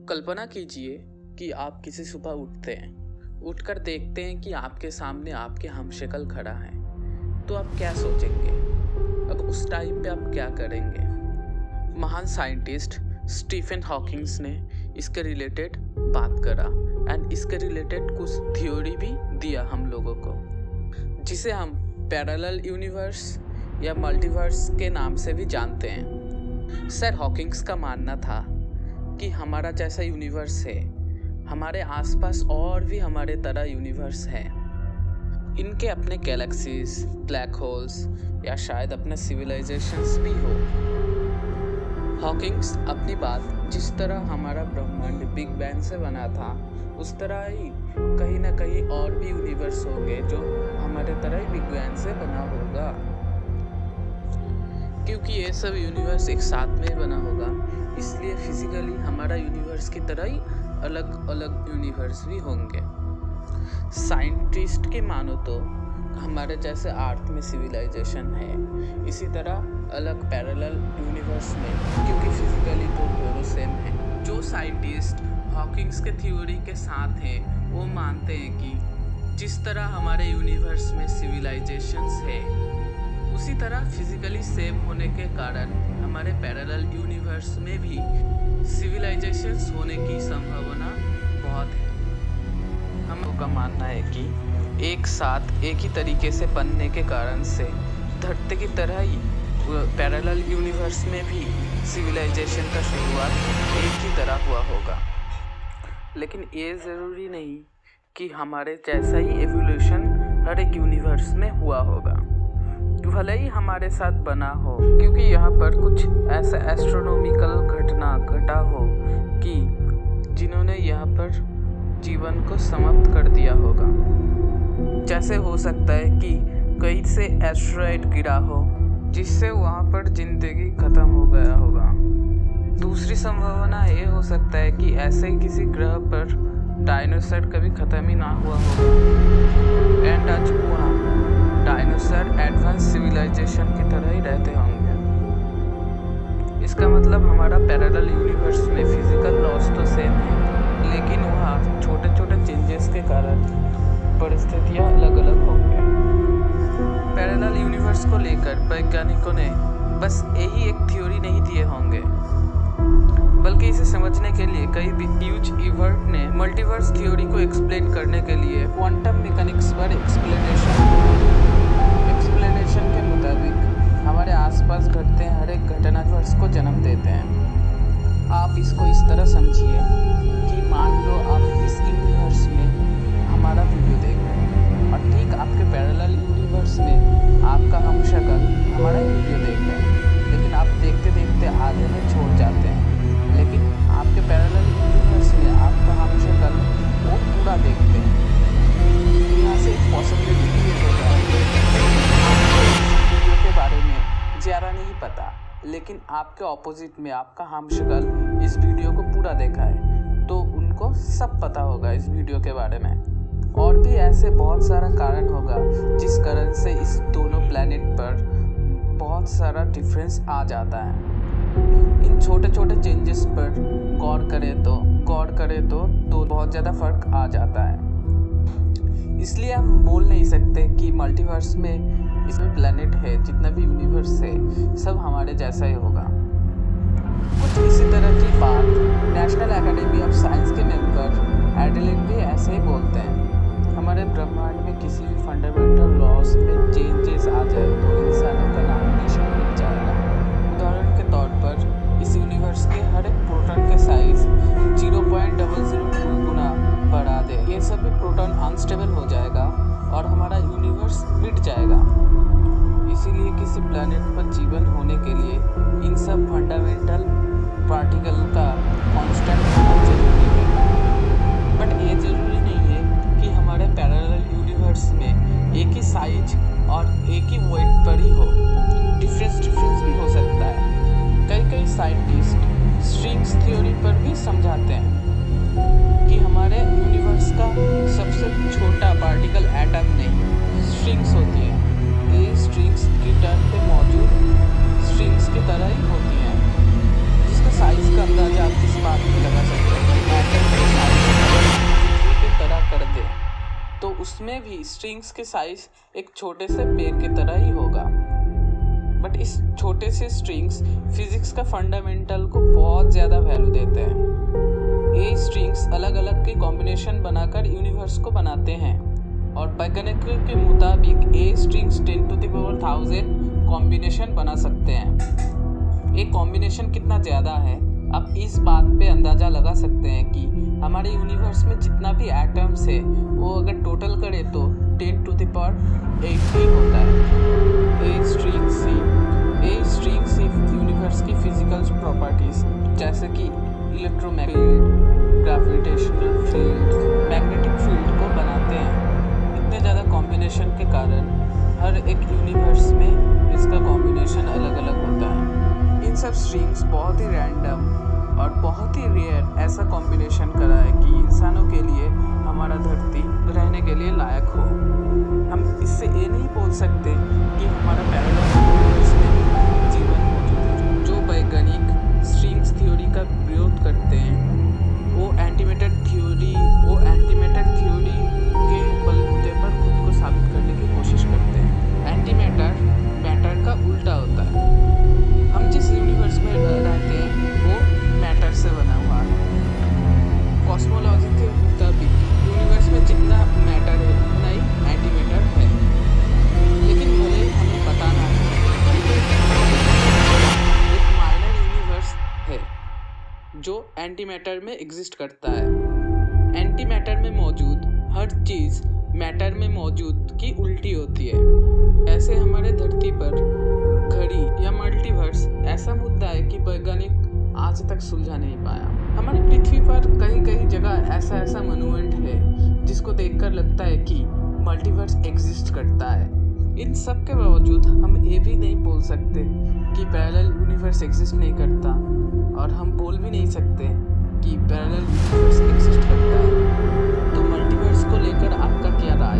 कल्पना कीजिए कि आप किसी सुबह उठते हैं, उठकर देखते हैं कि आपके सामने आपके हमशक्ल खड़ा है, तो आप क्या सोचेंगे? अब उस टाइम पे आप क्या करेंगे? महान साइंटिस्ट स्टीफन हॉकिंग्स ने इसके रिलेटेड बात करा एंड इसके रिलेटेड कुछ थ्योरी भी दिया हम लोगों को, जिसे हम पैरेलल यूनिवर्स या मल्टीवर्स के नाम से भी जानते हैं। सर हॉकिंग्स का मानना था कि हमारा जैसा यूनिवर्स है, हमारे आसपास और भी हमारे तरह यूनिवर्स हैं। इनके अपने गैलेक्सीज, ब्लैक होल्स या शायद अपने सिविलाइजेशंस भी हो। हॉकिंग्स अपनी बात जिस तरह हमारा ब्रह्मांड बिग बैंग से बना था, उस तरह ही कहीं ना कहीं और भी यूनिवर्स होंगे जो हमारे तरह ही बिग बैंग से बना होगा, क्योंकि ये सब यूनिवर्स एक साथ में बना होगा। इसलिए फिजिकली हमारा यूनिवर्स की तरह ही अलग अलग यूनिवर्स भी होंगे। साइंटिस्ट के मानो तो हमारे जैसे अर्थ में सिविलाइजेशन है, इसी तरह अलग पैरेलल यूनिवर्स में, क्योंकि फिजिकली तो दोनों सेम है। जो साइंटिस्ट हॉकिंग्स के थ्योरी के साथ हैं, वो मानते हैं कि जिस तरह हमारे यूनिवर्स में सिविलाइजेशंस है, उसी तरह फिजिकली सेम होने के कारण हमारे पैरेलल यूनिवर्स में भी सिविलाइजेशंस होने की संभावना बहुत है। हम लोगों का मानना है कि एक साथ एक ही तरीके से बनने के कारण से धरती की तरह ही पैरेलल यूनिवर्स में भी सिविलाइजेशन का शुरुआत एक ही तरह हुआ होगा। लेकिन ये ज़रूरी नहीं कि हमारे जैसा ही एवोल्यूशन हर एक यूनिवर्स में हुआ होगा, भले ही हमारे साथ बना हो, क्योंकि यहाँ पर कुछ ऐसा एस्ट्रोनॉमिकल घटना घटा हो कि जिन्होंने यहाँ पर जीवन को समाप्त कर दिया होगा। जैसे हो सकता है कि कहीं से एस्ट्रॉइड गिरा हो जिससे वहाँ पर जिंदगी खत्म हो गया होगा। दूसरी संभावना ये हो सकता है कि ऐसे किसी ग्रह पर डायनासोर कभी खत्म ही ना हुआ होगा एंड आज वहाँ डायनासोर एडवांस सिविलाइजेशन की तरह ही रहते होंगे। इसका मतलब हमारा पैरेलल यूनिवर्स में फिजिकल लॉस तो सेम है, लेकिन वहाँ छोटे छोटे चेंजेस के कारण परिस्थितियाँ अलग अलग होंगे। पैरेलल यूनिवर्स को लेकर वैज्ञानिकों ने बस यही एक थ्योरी नहीं दिए होंगे, बल्कि इसे समझने के लिए कई भी ह्यूज इवर्ट ने मल्टीवर्स थ्योरी को एक्सप्लेन करने के लिए क्वांटम मैकेनिक्स पर एक्सप्लेनेशन के मुताबिक हमारे आसपास घटते हर एक घटनावर्स को जन्म देते हैं। आप इसको इस तरह समझिए कि मान लो आप इस यूनिवर्स में हमारा वीडियो देख रहे हैं और ठीक आपके पैरेलल यूनिवर्स में आपका हमशक्ल हमारा वीडियो देख रहे हैं, लेकिन आप देखते देखते आधे में छोड़ जाते हैं। लेकिन आपके पैरेलल यूनिवर्स में आपका हमशक्ल वो पूरा देखते हैं। यहाँ से एक पॉसिबिलिटी क्रिएट होता है। वीडियो के बारे में ज़्यादा नहीं पता, लेकिन आपके ऑपोजिट में आपका हमशक्ल इस वीडियो को पूरा देखा है, तो उनको सब पता होगा इस वीडियो के बारे में। और भी ऐसे बहुत सारा कारण होगा जिस कारण से इस दोनों प्लैनेट पर बहुत सारा डिफरेंस आ जाता है। इन छोटे छोटे चेंजेस पर गौर करें तो बहुत ज़्यादा फर्क आ जाता है। इसलिए हम बोल नहीं सकते कि मल्टीवर्स में इसमें प्लैनेट है, जितना भी यूनिवर्स है सब हमारे जैसा ही होगा। कुछ इसी तरह की बात नेशनल एकेडमी ऑफ साइंस के मेंबर एडलिन भी ऐसे ही बोलते हैं। हमारे ब्रह्मांड में किसी भी फंडामेंटल लॉस में चेंजेस आ जाए तो इंसानों का नाम निशान मिट जाएगा। उदाहरण के तौर पर इस यूनिवर्स के हर एक प्रोटॉन के साइज 0.002 गुना बढ़ा दे, ये सभी प्रोटॉन अनस्टेबल हो जाएगा और हमारा यूनिवर्स मिट जाएगा। इसीलिए किसी प्लैनेट पर जीवन होने के लिए इन सब फंडामेंटल पार्टिकल का कांस्टेंट होना जरूरी है। बट ये जरूरी नहीं है कि हमारे पैरेलल यूनिवर्स में एक ही साइज और एक ही वेट पर ही हो, डिफरेंस भी हो सकता है। कई साइंटिस्ट स्ट्रिंग्स थ्योरी पर भी समझाते हैं कि हमारे यूनिवर्स का सबसे छोटा पार्टिकल एटम नहीं, स्ट्रिंग्स होती है। ये स्ट्रिंग्स गिटार पे मौजूद स्ट्रिंग्स की तरह ही होती हैं, जिसका साइज का अंदाजा आप किस बात में लगा सकते हैं। इसमें भी स्ट्रिंग्स की साइज एक छोटे से पेड़ की तरह ही होगा। बट इस छोटे से स्ट्रिंग्स फिजिक्स का फंडामेंटल को बहुत ज़्यादा वैल्यू देते हैं। ये स्ट्रिंग्स अलग अलग के कॉम्बिनेशन बनाकर यूनिवर्स को बनाते हैं और वैज्ञानिकों के मुताबिक ये स्ट्रिंग्स 10⁻1000 कॉम्बिनेशन बना सकते हैं। ये कॉम्बिनेशन कितना ज़्यादा है आप इस बात पे अंदाज़ा लगा सकते हैं कि हमारे यूनिवर्स में जितना भी एटम्स है वो अगर टोटल करें तो 10⁻80 होता है। ये स्ट्रिंग्स यूनिवर्स की फिजिकल प्रॉपर्टीज जैसे कि electromagnetic, gravitational field, magnetic field को बनाते हैं। इतने ज़्यादा कॉम्बिनेशन के कारण हर एक यूनिवर्स में इसका कॉम्बिनेशन अलग अलग होता है। इन सब स्ट्रिंग्स बहुत ही रैंडम और बहुत ही रेयर ऐसा कॉम्बिनेशन करा है कि इंसानों के लिए हमारा धरती रहने के लिए लायक हो। हम इससे ये नहीं बोल सकते कि हमारा पैरेलल यूनिवर्स में जीवन मौजूद है। जो वैज्ञानिक स्ट्रिंग्स थ्योरी का विरोध करते हैं वो एंटीमैटर थ्योरी के बलबूते पर खुद को साबित करने की कोशिश करते हैं। एंटीमैटर मैटर का उल्टा होता है। हम जिस यूनिवर्स में रहते हैं वो मैटर से बना हुआ है। कॉस्मोलॉजी के मुताबिक यूनिवर्स में जितना मैटर है उतना ही एंटीमैटर है। लेकिन भले हमें पता ना हो, एक माइनर यूनिवर्स है जो एंटीमैटर में एग्जिस्ट करता है। एंटीमैटर में मौजूद हर चीज़ मैटर में मौजूद की उल्टी होती है। ऐसे हमारे धरती पर घड़ी या मल्टीवर्स ऐसा मुद्दा है कि वैज्ञानिक आज तक सुलझा नहीं पाया। हमारी पृथ्वी पर कई जगह ऐसा मोन्यूमेंट है जिसको देखकर लगता है कि मल्टीवर्स एग्जिस्ट करता है। इन सब के बावजूद हम ये भी नहीं बोल सकते कि पैरेलल यूनिवर्स एग्जिस्ट नहीं करता और हम बोल भी नहीं सकते कि पैरेलल यूनिवर्स एग्जिस्ट करता है। तो मल्टीवर्स को लेकर आपका क्या राय